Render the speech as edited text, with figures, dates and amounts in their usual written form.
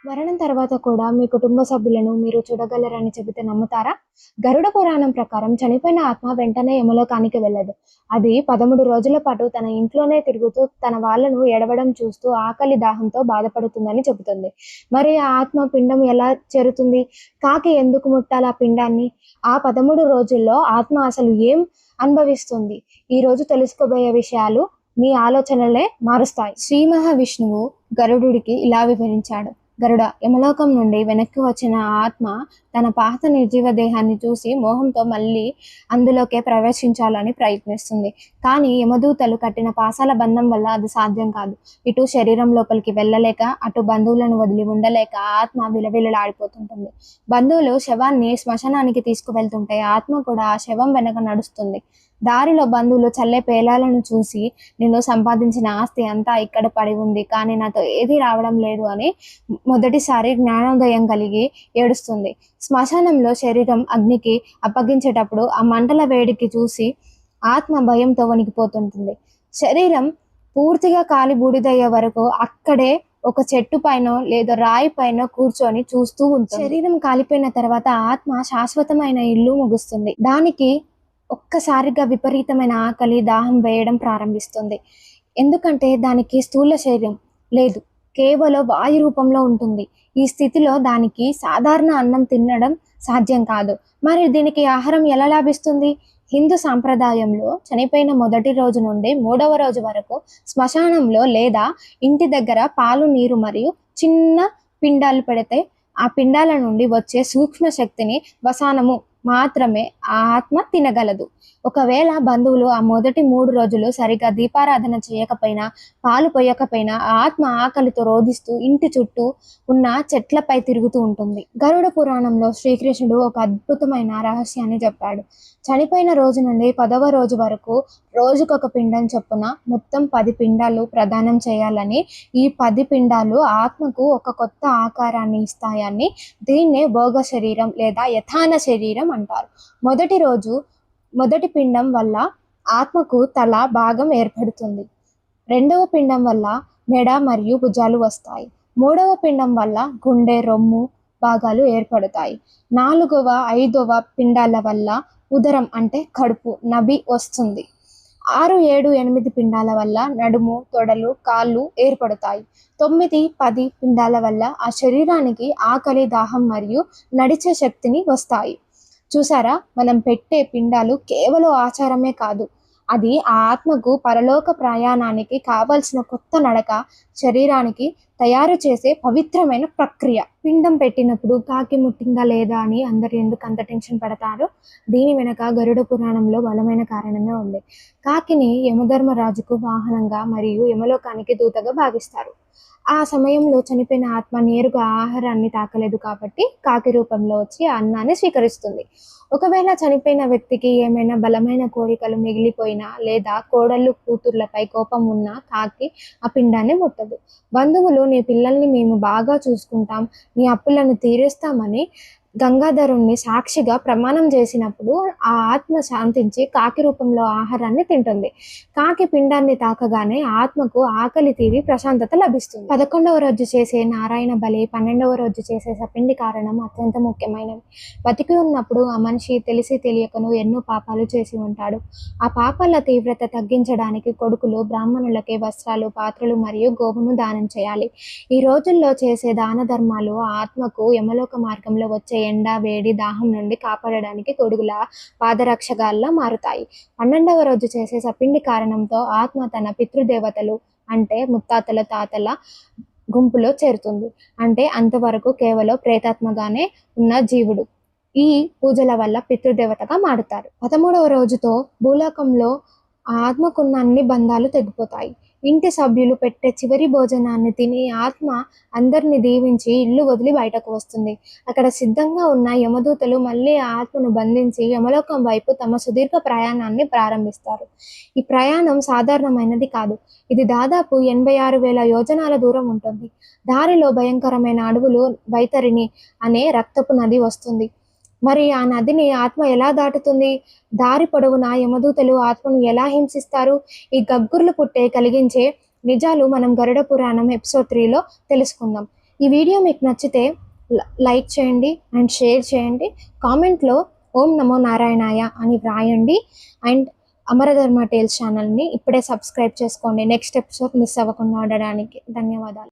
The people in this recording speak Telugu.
మరణం తర్వాత కూడా మీ కుటుంబ సభ్యులను మీరు చూడగలరని చెబితే నమ్ముతారా? గరుడ పురాణం ప్రకారం చనిపోయిన ఆత్మ వెంటనే యమలోకానికి వెళ్ళదు. అది 13 రోజుల పాటు తన ఇంట్లోనే తిరుగుతూ తన వాళ్ళను ఏడవడం చూస్తూ ఆకలి, దాహంతో బాధపడుతుందని చెబుతుంది. మరి ఆ ఆత్మ పిండం ఎలా చేరుతుంది? కాకి ఎందుకు ముట్టాలి ఆ పిండాన్ని? ఆ 13 రోజుల్లో ఆత్మ అసలు ఏం అనుభవిస్తుంది? ఈరోజు తెలుసుకోబోయే విషయాలు మీ ఆలోచనలే మారుస్తాయి. శ్రీ మహావిష్ణువు గరుడుడికి ఇలా వివరించాడు. గరుడ, యమలోకం నుండి వెనక్కి వచ్చిన ఆత్మ తన పాత నిర్జీవ దేహాన్ని చూసి మోహంతో మళ్ళీ అందులోకే ప్రవేశించాలని ప్రయత్నిస్తుంది. కానీ యమదూతలు కట్టిన పాసాల బంధం వల్ల అది సాధ్యం కాదు. ఇటు శరీరం లోపలికి వెళ్ళలేక, అటు బంధువులను వదిలి ఉండలేక ఆత్మ విలవిలలాడిపోతుంటుంది. బంధువులు శవాన్ని శ్మశానానికి తీసుకువెళ్తుంటే ఆత్మ కూడా ఆ శవం వెనక నడుస్తుంది. దారిలో బంధువులు చల్లే పేలాలను చూసి, నిన్ను సంపాదించిన ఆస్తి అంతా ఇక్కడ పడి ఉంది, కానీ నాతో ఏది రావడం లేదు అని మొదటిసారి జ్ఞానోదయం కలిగి ఏడుస్తుంది. శ్మశానంలో శరీరం అగ్నికి అప్పగించేటప్పుడు ఆ మంటల వేడికి చూసి ఆత్మ భయంతో వణికిపోతుంటుంది. శరీరం పూర్తిగా కాలి బూడిదయ్యే వరకు అక్కడే ఒక చెట్టు పైన లేదా రాయి పైన కూర్చొని చూస్తూ ఉంటుంది. శరీరం కాలిపోయిన తర్వాత ఆత్మ శాశ్వతమైన ఇల్లు ముగుస్తుంది. దానికి ఒక్కసారిగా విపరీతమైన ఆకలి, దాహం వేయడం ప్రారంభిస్తుంది. ఎందుకంటే దానికి స్థూల శరీరం లేదు, కేవలం వాయు రూపంలో ఉంటుంది. ఈ స్థితిలో దానికి సాధారణ అన్నం తినడం సాధ్యం కాదు. మరి దీనికి ఆహారం ఎలా లభిస్తుంది? హిందూ సాంప్రదాయంలో చనిపోయిన మొదటి రోజు నుండి 3వ రోజు వరకు శ్మశానంలో లేదా ఇంటి దగ్గర పాలు, నీరు మరియు చిన్న పిండాలు పెడితే ఆ పిండాల నుండి వచ్చే సూక్ష్మ శక్తిని, వసానము మాత్రమే ఆ ఆత్మ తినగలదు. ఒకవేళ బంధువులు ఆ మొదటి 3 రోజులు సరిగా దీపారాధన చేయకపోయినా, పాలు పోయకపోయినా ఆ ఆత్మ ఆకలితో రోధిస్తూ ఇంటి చుట్టూ ఉన్న చెట్లపై తిరుగుతూ ఉంటుంది. గరుడ పురాణంలో శ్రీకృష్ణుడు ఒక అద్భుతమైన రహస్యాన్ని చెప్పాడు. చనిపోయిన రోజు నుండి 10వ రోజు వరకు రోజుకొక పిండం చొప్పున మొత్తం 10 పిండాలు ప్రదానం చేయాలని. ఈ 10 పిండాలు ఆత్మకు ఒక కొత్త ఆకారాన్ని ఇస్తాయని. దీన్నే భోగ శరీరం లేదా యథాన శరీరం అంటారు. మొదటి రోజు మొదటి పిండం వల్ల ఆత్మకు తల భాగం ఏర్పడుతుంది. రెండవ పిండం వల్ల మెడ మరియు భుజాలు వస్తాయి. మూడవ పిండం వల్ల గుండె, రొమ్ము భాగాలు ఏర్పడతాయి. 4వ, 5వ పిండాల వల్ల ఉదరం అంటే కడుపు, నభి వస్తుంది. 6, 7, 8 పిండాల వల్ల నడుము, తొడలు, కాళ్ళు ఏర్పడతాయి. 9, 10 పిండాల వల్ల ఆ శరీరానికి ఆకలి, దాహం మరియు నడిచే శక్తిని వస్తాయి. చూసారా, మనం పెట్టే పిండాలు కేవలం ఆచారమే కాదు, అది ఆ ఆత్మకు పరలోక ప్రయాణానికి కావలసిన కొత్త నడక, శరీరానికి తయారు చేసే పవిత్రమైన ప్రక్రియ. పిండం పెట్టినప్పుడు కాకి ముట్టిందా లేదా అని అందరు ఎందుకు అంత టెన్షన్ పడతారు? దీని వెనక గరుడ పురాణంలో బలమైన కారణమే ఉంది. కాకిని యమధర్మరాజుకు వాహనంగా మరియు యమలోకానికి దూతగా భావిస్తారు. ఆ సమయంలో చనిపోయిన ఆత్మ నేరుగా ఆహారాన్ని తాకలేదు కాబట్టి కాకి రూపంలో వచ్చి ఆ అన్నాన్ని స్వీకరిస్తుంది. ఒకవేళ చనిపోయిన వ్యక్తికి ఏమైనా బలమైన కోరికలు మిగిలిపోయినా లేదా కోడళ్ళు, కూతుర్లపై కోపం ఉన్నా కాకి ఆ పిండాన్ని ముట్టదు. బంధువులు, నీ పిల్లల్ని మేము బాగా చూసుకుంటాం, నీ అప్పులను తీరుస్తామని గంగాధరుణ్ణి సాక్షిగా ప్రమాణం చేసినప్పుడు ఆ ఆత్మ శాంతించి కాకి రూపంలో ఆహారాన్ని తింటుంది. కాకి పిండాన్ని తాకగానే ఆత్మకు ఆకలి తీరి ప్రశాంతత లభిస్తుంది. 11వ రోజు చేసే నారాయణ బలి, 12వ రోజు చేసే సపిండి కారణం అత్యంత ముఖ్యమైనవి. బతికి ఉన్నప్పుడు ఆ మనిషి తెలిసి తెలియకను ఎన్నో పాపాలు చేసి ఉంటాడు. ఆ పాపాల తీవ్రత తగ్గించడానికి కొడుకులు బ్రాహ్మణులకే వస్త్రాలు, పాత్రలు మరియు గోవును దానం చేయాలి. ఈ రోజుల్లో చేసే దాన ధర్మాలు ఆత్మకు యమలోక మార్గంలో వచ్చే ఎండ, వేడి, దాహం నుండి కాపాడడానికి గొడుగుల, పాదరక్షగాల్లా మారుతాయి. 12వ రోజు చేసే సపిండి కారణంతో ఆత్మ తన పితృదేవతలు అంటే ముత్తాతల, తాతల గుంపులో చేరుతుంది. అంటే అంతవరకు కేవలం ప్రేతాత్మగానే ఉన్న జీవుడు ఈ పూజల వల్ల పితృదేవతగా మారుతారు. 13వ రోజుతో భూలోకంలో ఆత్మకున్న అన్ని బంధాలు తెగిపోతాయి. ఇంటి సభ్యులు పెట్టే చివరి భోజనాన్ని తిని ఆత్మ అందరిని దీవించి ఇల్లు వదిలి బయటకు వస్తుంది. అక్కడ సిద్ధంగా ఉన్న యమదూతలు మళ్ళీ ఆ ఆత్మను బంధించి యమలోకం వైపు తమ సుదీర్ఘ ప్రయాణాన్ని ప్రారంభిస్తారు. ఈ ప్రయాణం సాధారణమైనది కాదు. ఇది దాదాపు 86,000 యోజనాల దూరం ఉంటుంది. దారిలో భయంకరమైన అడవులు, వైతరిణి అనే రక్తపు నది వస్తుంది. మరి ఆ నదిని ఆత్మ ఎలా దాటుతుంది? దారి పొడవునా యమదూతలు ఆత్మను ఎలా హింసిస్తారు? ఈ గగ్గుర్లు పుట్టే కలిగించే నిజాలు మనం గరుడ పురాణం ఎపిసోడ్ 3లో తెలుసుకుందాం. ఈ వీడియో మీకు నచ్చితే లైక్ చేయండి అండ్ షేర్ చేయండి. కామెంట్లో ఓం నమో నారాయణాయ అని వ్రాయండి. అండ్ అమరధర్మ టేల్స్ ఛానల్ని ఇప్పుడే సబ్స్క్రైబ్ చేసుకోండి నెక్స్ట్ ఎపిసోడ్ మిస్ అవ్వకుండా ఉండడానికి. ధన్యవాదాలు.